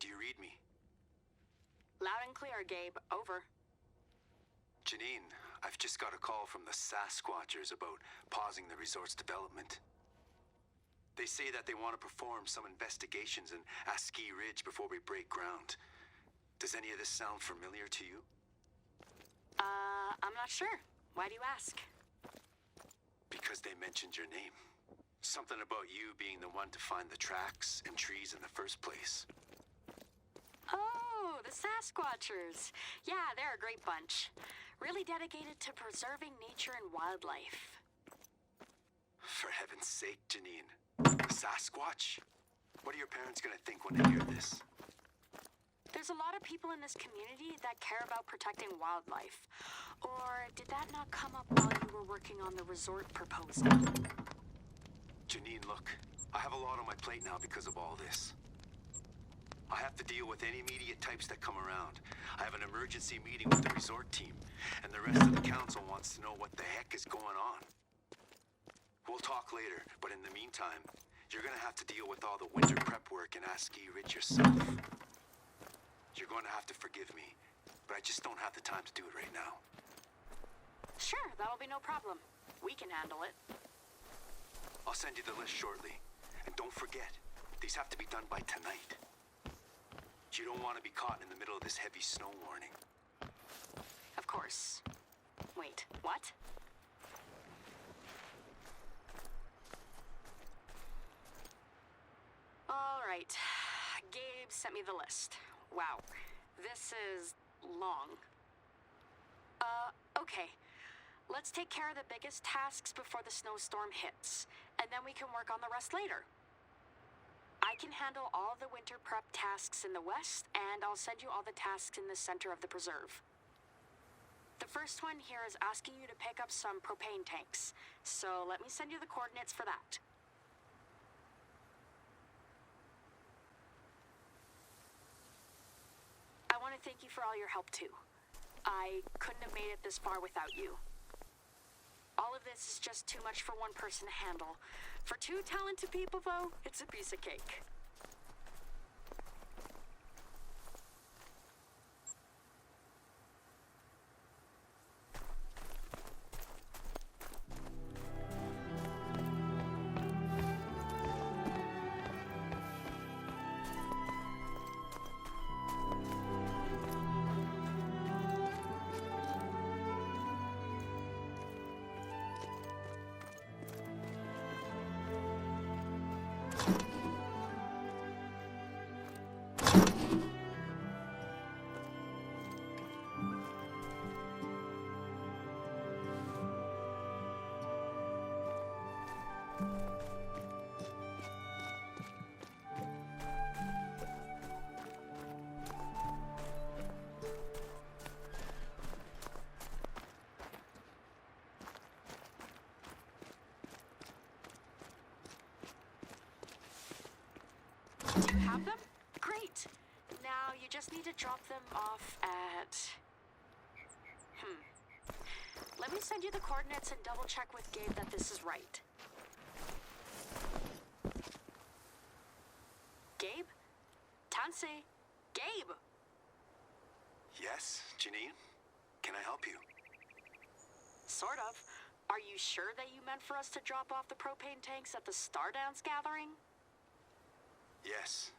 Do you read me? Loud and clear, Gabe. Over. Janine, I've just got a call from the Sasquatchers about pausing the resort's development. They say that they want to perform some investigations in Askiy Ridge before we break ground. Does any of this sound familiar to you? I'm not sure. Why do you ask? Because they mentioned your name. Something about you being the one to find the tracks and trees in the first place. Oh, the Sasquatchers. Yeah, they're a great bunch. Really dedicated to preserving nature and wildlife. For heaven's sake, Janine. Sasquatch? What are your parents gonna think when they hear this? There's a lot of people in this community that care about protecting wildlife. Or did that not come up while you were working on the resort proposal? Janine, look. I have a lot on my plate now because of all this. I have to deal with any immediate types that come around. I have an emergency meeting with the resort team, and the rest of the council wants to know what the heck is going on. We'll talk later, but in the meantime, you're gonna have to deal with all the winter prep work in Askiy Ridge yourself. You're going to have to forgive me, but I just don't have the time to do it right now. Sure, that'll be no problem. We can handle it. I'll send you the list shortly. And don't forget, these have to be done by tonight. You don't want to be caught in the middle of this heavy snow warning. Of course. Wait, what? All right. Gabe sent me the list. Wow. This is long. Okay. Let's take care of the biggest tasks before the snowstorm hits, and then we can work on the rest later. I can handle all the winter prep tasks in the west, and I'll send you all the tasks in the center of the preserve. The first one here is asking you to pick up some propane tanks, so let me send you the coordinates for that. I want to thank you for all your help too. I couldn't have made it this far without you. All of this is just too much for one person to handle. For two talented people, though, it's a piece of cake. Do you have them? Great. Now you just need to drop them off at... Let me send you the coordinates and double check with Gabe that this is right. Gabe? Tansei? Gabe! Yes, Janine? Can I help you? Sort of. Are you sure that you meant for us to drop off the propane tanks at the Stardance gathering? Yes.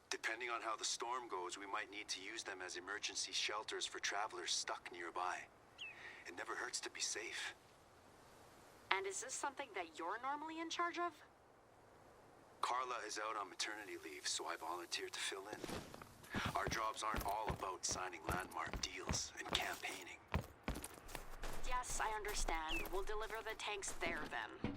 Depending on how the storm goes, we might need to use them as emergency shelters for travelers stuck nearby. It never hurts to be safe. And is this something that you're normally in charge of? Carla is out on maternity leave, so I volunteered to fill in. Our jobs aren't all about signing landmark deals and campaigning. Yes, I understand. We'll deliver the tanks there then.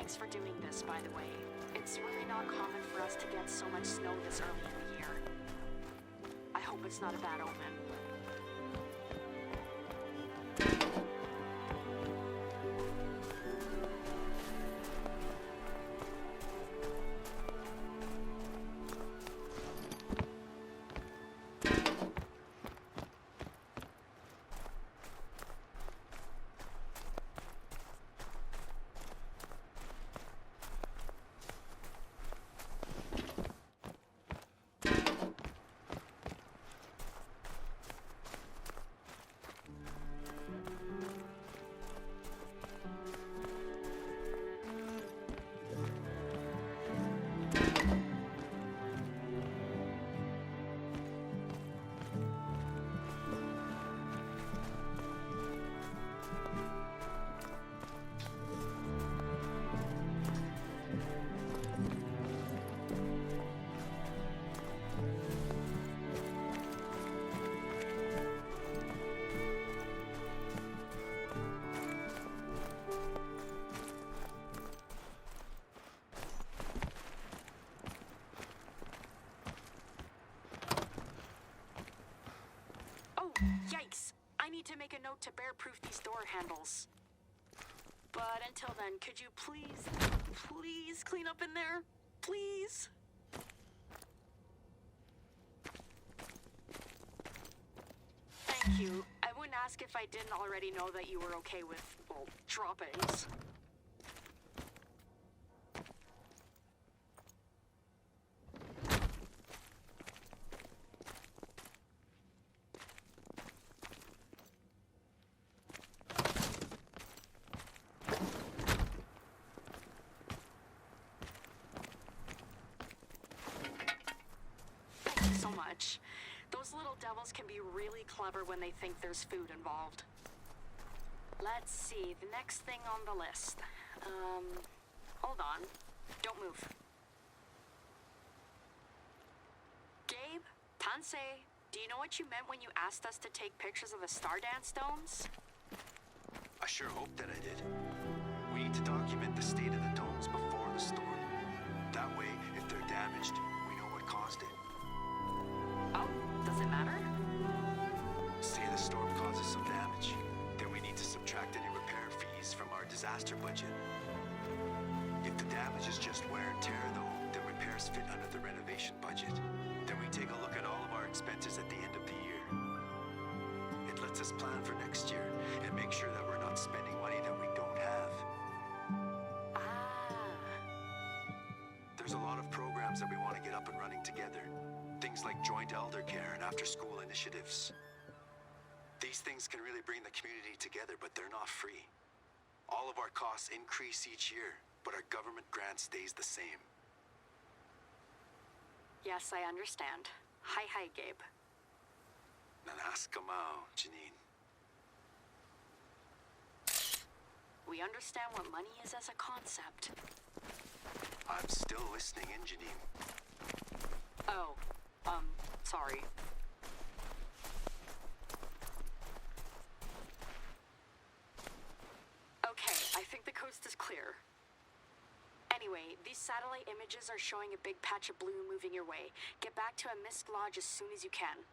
Thanks for doing this, by the way. It's really not common for us to get so much snow this early in the year. I hope it's not a bad omen. Yikes! I need to make a note to bear-proof these door handles. But until then, could you please clean up in there? Please? Thank you. I wouldn't ask if I didn't already know that you were okay with, well, droppings. So much. Those little devils can be really clever when they think there's food involved. Let's see, the next thing on the list. Hold on. Don't move. Gabe, Tansei, do you know what you meant when you asked us to take pictures of the Stardance domes? I sure hope that I did. We need to document the state of the domes before the storm. That way, if they're damaged, we know what caused it. Oh, does it matter? Say the storm causes some damage, then we need to subtract any repair fees from our disaster budget. If the damage is just wear and tear though, then repairs fit under the renovation budget. Then we take a look at all of our expenses at the end of the year. It lets us plan for next year and make sure that we're not spending money that we don't have. Ah. There's a lot of programs that we want to get up and running together. Things like joint elder care and after-school initiatives. These things can really bring the community together, but they're not free. All of our costs increase each year, but our government grant stays the same. Yes, I understand. Hi, Gabe. Askiy, Janine. We understand what money is as a concept. I'm still listening in, Janine. Oh, sorry. Okay, I think the coast is clear. Anyway, these satellite images are showing a big patch of blue moving your way. Get back to a mist lodge as soon as you can.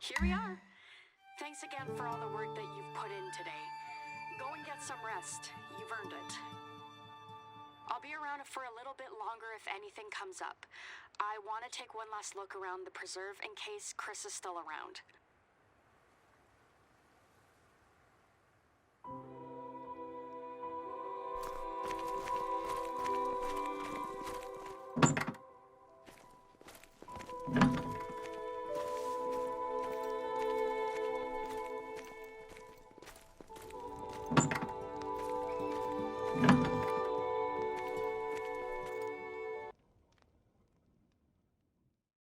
Here we are. Thanks again for all the work that you've put in today. Go and get some rest. You've earned it. I'll be around for a little bit longer if anything comes up. I want to take one last look around the preserve in case Chris is still around.